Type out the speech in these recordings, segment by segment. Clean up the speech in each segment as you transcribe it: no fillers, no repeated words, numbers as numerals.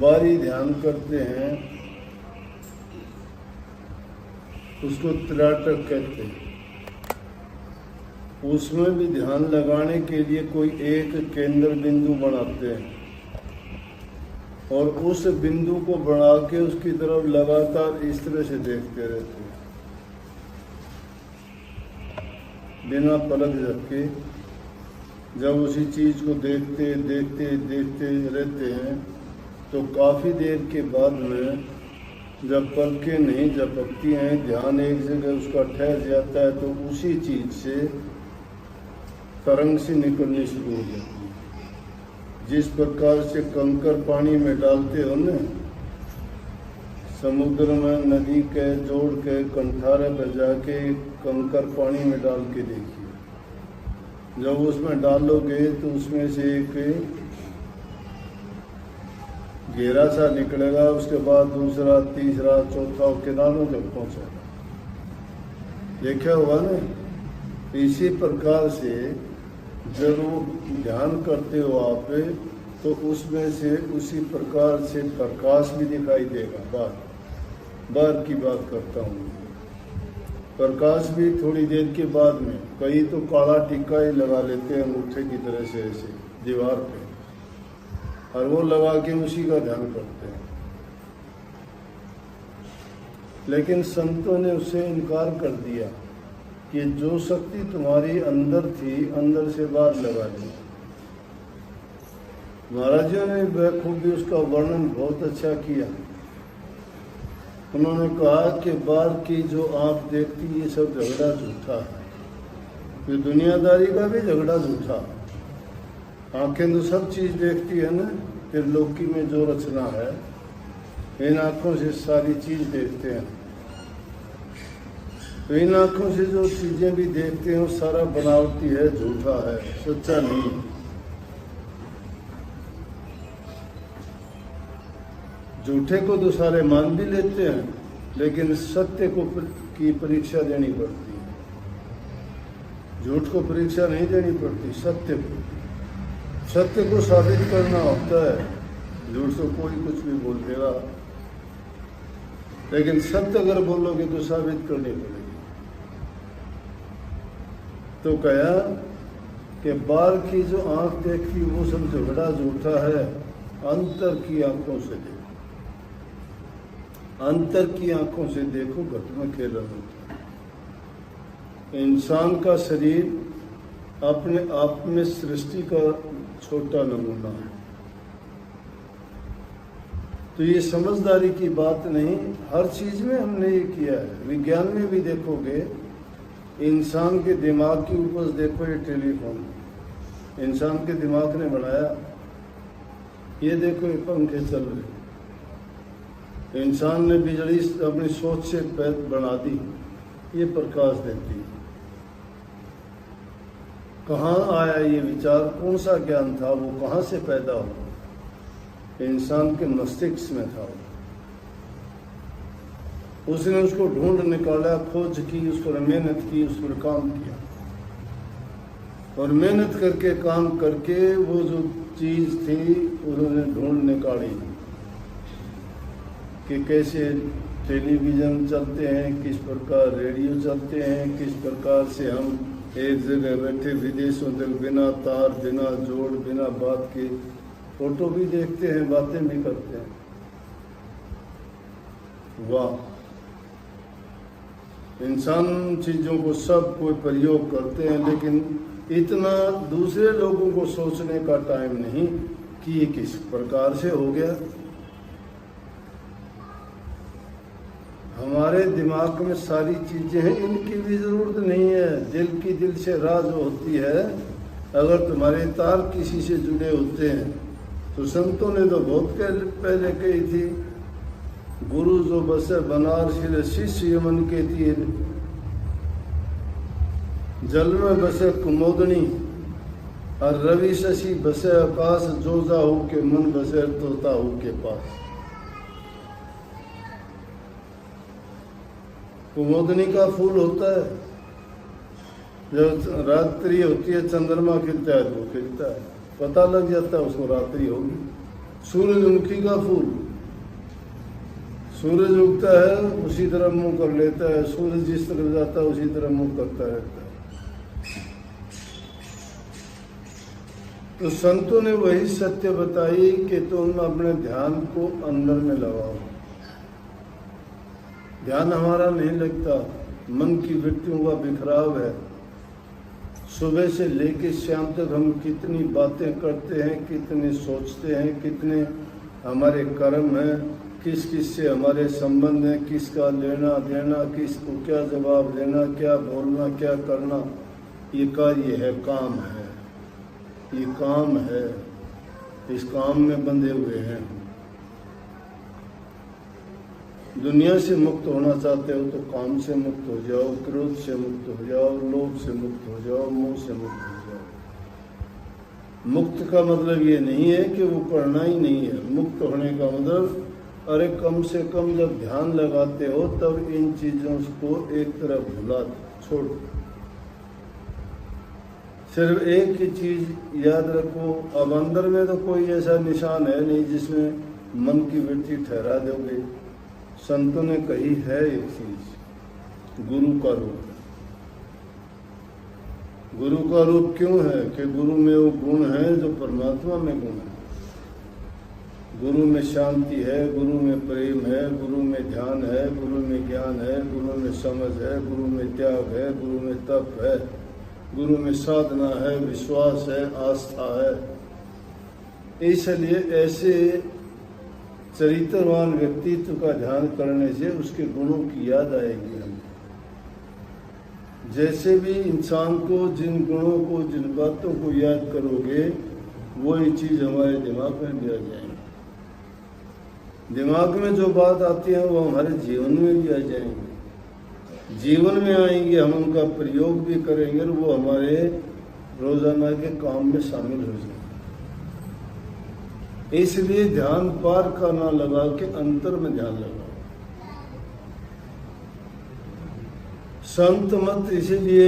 बारी ध्यान करते हैं, उसको त्रिराटक कहते हैं। उसमें भी ध्यान लगाने के लिए कोई एक केंद्र बिंदु बनाते हैं और उस बिंदु को बना के उसकी तरफ लगातार इस तरह से देखते रहते हैं, बिना पलक झपके। जब उसी चीज को देखते देखते देखते रहते हैं तो काफी देर के बाद में जब पलकें नहीं झपकती हैं, ध्यान एक जगह उसका ठहर जाता है, तो उसी चीज से तरंग से निकलनी शुरू हो जाती है। जिस प्रकार से कंकर पानी में डालते हो न, समुद्र में नदी के जोड़ के कंठारे पर जाके कंकर पानी में डाल के देखिए। जब उसमें डालोगे तो उसमें से एक घेरा सा निकलेगा, उसके बाद दूसरा, तीसरा, चौथा किनारों तक पहुंचेगा। देखा होगा ना। इसी प्रकार से जब वो ध्यान करते हो आप, तो उसमें से उसी प्रकार से प्रकाश भी दिखाई देगा। बार की बात करता हूँ, प्रकाश भी थोड़ी देर के बाद में। कई तो काला टीका ही लगा लेते हैं अंगूठे की तरह से ऐसे दीवार पे, और वो लगा के उसी का ध्यान करते हैं। लेकिन संतों ने उससे इनकार कर दिया कि जो शक्ति तुम्हारी अंदर थी, अंदर से बाहर लगा दी। महाराजों ने बखूबी उसका वर्णन बहुत अच्छा किया। उन्होंने कहा कि बाहर की जो आंख देखती, ये सब झगड़ा झूठा है। ये दुनियादारी का भी झगड़ा झूठा। आंखें तो सब चीज देखती है ना, फिर लौकी में जो रचना है, इन आंखों से सारी चीज देखते हैं। तो इन आंखों से जो चीजें भी देखते हैं वो सारा बनावटी है, झूठा है, सच्चा नहीं। झूठे को तो सारे मान भी लेते हैं, लेकिन सत्य को की परीक्षा देनी पड़ती है। झूठ को परीक्षा नहीं देनी पड़ती, सत्य को साबित करना होता है। झूठ से कोई कुछ भी बोल देगा, लेकिन सत्य अगर बोलोगे तो साबित करनी पड़ेगी। तो कहा कि बाहर की जो आंख देखती वो सब झगड़ा झूठा है, अंतर की आंखों से देखो। अंतर की आंखों से देखो, घट में खेल होता है। इंसान का शरीर अपने आप में सृष्टि का छोटा नमूना है। तो ये समझदारी की बात नहीं, हर चीज में हमने ये किया है। विज्ञान में भी देखोगे, इंसान के दिमाग की उपज देखो, ये टेलीफोन इंसान के दिमाग ने बनाया। ये देखो, ये पंखे चल रहे, इंसान ने बिजली अपनी सोच से बना दी, ये प्रकाश देती है। कहाँ आया ये विचार, कौन सा ज्ञान था, वो कहाँ से पैदा हुआ? इंसान के मस्तिष्क में था। उसने उसको ढूंढ निकाला, खोज की, उस पर मेहनत की, उस पर काम किया, और मेहनत करके काम करके वो जो चीज थी उन्होंने ढूंढ निकाली कि कैसे टेलीविज़न चलते हैं, किस प्रकार रेडियो चलते हैं, किस प्रकार से हम एक जगह बैठे विदेशों तक बिना तार, बिना जोड़, बिना बात के फोटो भी देखते हैं, बातें भी करते हैं। वाह! इंसान चीज़ों को सब कोई प्रयोग करते हैं, लेकिन इतना दूसरे लोगों को सोचने का टाइम नहीं कि ये किस प्रकार से हो गया। हमारे दिमाग में सारी चीजें हैं, इनकी भी जरूरत नहीं है। दिल की दिल से राज होती है। अगर तुम्हारे तार किसी से जुड़े होते हैं तो संतों ने तो बहुत पहले कही थी, गुरु जो बसे बनारसी शिष्य मन के तीर, जल में बसे कुमोदनी, और रवि शशि बसे आकाश, जो जाहू के मन बसे तोताहू के पास। कुमोदनी का फूल होता है, जब रात्रि होती है चंद्रमा खिलता है तो वो खिलता है, पता लग जाता है उसको रात्रि होगी। सूरजमुखी का फूल, सूरज उगता है उसी तरह मुंह कर लेता है, सूरज जिस तरफ जाता है उसी तरह मुंह करता रहता है। तो संतों ने वही सत्य बताई कि तुम अपने ध्यान को अंदर में लगाओ। ध्यान हमारा नहीं लगता, मन की वृत्तियों का बिखराव है। सुबह से लेकर शाम तक हम कितनी बातें करते हैं, कितने सोचते हैं, कितने हमारे कर्म हैं, किस किस से हमारे संबंध हैं, किसका लेना देना, किसको क्या जवाब देना, क्या बोलना, क्या करना। ये कार्य है, काम है, ये काम है, इस काम में बंधे हुए हैं। दुनिया से मुक्त होना चाहते हो तो काम से मुक्त हो जाओ, क्रोध से मुक्त हो जाओ, लोभ से मुक्त हो जाओ, मोह से मुक्त हो जाओ। मुक्त का मतलब ये नहीं है कि वो करना ही नहीं है। मुक्त होने का मतलब अरे कम से कम जब ध्यान लगाते हो तब इन चीजों को एक तरफ भुला छोड़। सिर्फ एक ही चीज याद रखो, अब अंदर में तो कोई ऐसा निशान है नहीं जिसमें मन की वृत्ति ठहरा दोगे। संतों ने कही है एक चीज, गुरु का रूप। गुरु का रूप क्यों है कि गुरु में वो गुण है जो परमात्मा में गुण है। गुरु में शांति है, गुरु में प्रेम है, गुरु में ध्यान है, गुरु में ज्ञान है, गुरु में समझ है, गुरु में त्याग है, गुरु में तप है, गुरु में साधना है, विश्वास है, आस्था है। इसलिए ऐसे चरित्रवान व्यक्तित्व का ध्यान करने से उसके गुणों की याद आएगी हमें। जैसे भी इंसान को जिन गुणों को, जिन बातों को याद करोगे वही चीज हमारे दिमाग में भी आ जाएंगी। दिमाग में जो बात आती है वो हमारे जीवन में भी आ जाएंगी। जीवन में आएंगे, हम उनका प्रयोग भी करेंगे और वो हमारे रोजाना के काम में शामिल हो जाएंगे। इसलिए ध्यान पार का ना लगा के अंतर में ध्यान लगाओ। संत मत इसीलिए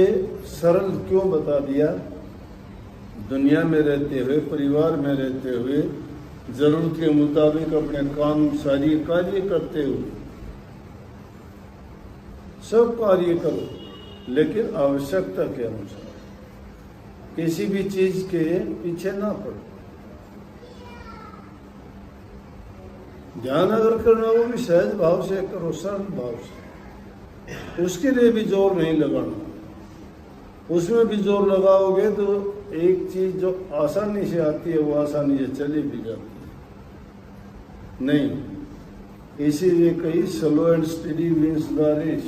सरल क्यों बता दिया, दुनिया में रहते हुए, परिवार में रहते हुए, जरूरत के मुताबिक अपने काम सारी कार्य करते हुए सब कार्य करो, लेकिन आवश्यकता के अनुसार। किसी भी चीज के पीछे ना पड़ो। ध्यान अगर करना वो भी सहज भाव से करो, सरल भाव से। उसके लिए भी जोर नहीं लगाना। उसमें भी जोर लगाओगे तो एक चीज जो आसानी से आती है वो आसानी से चली भी जाती है। नहीं, इसीलिए कही slow and study wins the race.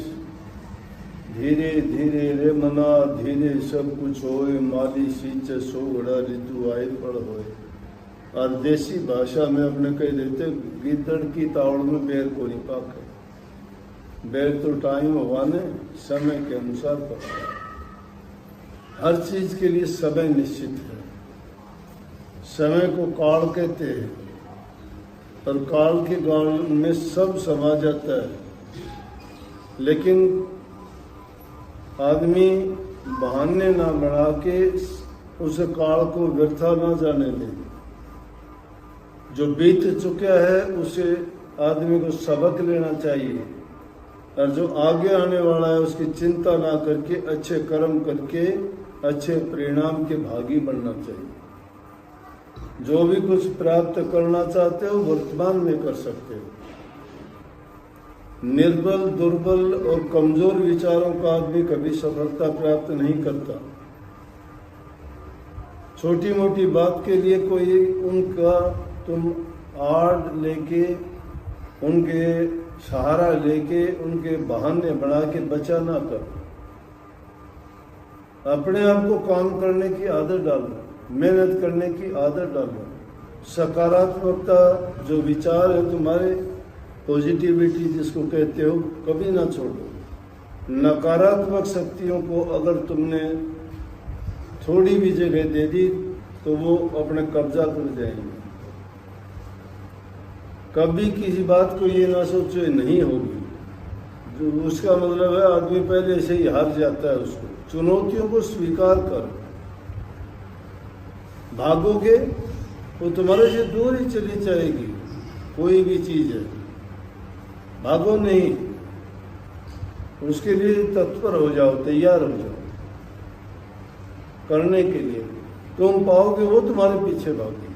धीरे धीरे रे मना, धीरे सब कुछ होए, माली सींच सो घड़ा ऋतु आए पड़ होए। और देसी भाषा में अपने कह देते, गिद्दड़ की तावड़ में बेर को नहीं पाके। बेर तो टाइम हुआ ने समय के अनुसार पका। हर चीज के लिए समय निश्चित है। समय को काल कहते हैं और काल के गाल में सब समा जाता है। लेकिन आदमी बहाने ना बना के उस काल को व्यर्था ना जाने दे। जो बीत चुका है उसे आदमी को सबक लेना चाहिए, और जो आगे आने वाला है उसकी चिंता ना करके अच्छे कर्म करके अच्छे परिणाम के भागी बनना चाहिए। जो भी कुछ प्राप्त करना चाहते हो वर्तमान में कर सकते हो। निर्बल, दुर्बल और कमजोर विचारों का आदमी कभी सफलता प्राप्त नहीं करता। छोटी मोटी बात के लिए कोई उनका तुम आड़ लेके, उनके सहारा लेके, उनके बहाने बना के बचा ना करो। अपने आप को काम करने की आदत डालो, मेहनत करने की आदत डालो। सकारात्मकता जो विचार है तुम्हारे, पॉजिटिविटी जिसको कहते हो, कभी ना छोड़ो। नकारात्मक शक्तियों को अगर तुमने थोड़ी भी जगह दे दी तो वो अपने कब्जा कर जाएंगे। कभी किसी बात को ये ना सोचो नहीं होगी, जो उसका मतलब है आदमी पहले से ही हार जाता है। उसको चुनौतियों को स्वीकार कर, भागोगे वो तुम्हारे से दूर ही चली जाएगी। कोई भी चीज है, भागो नहीं, उसके लिए तत्पर हो जाओ, तैयार हो जाओ करने के लिए। तुम पाओगे, वो तुम्हारे पीछे भागेगी।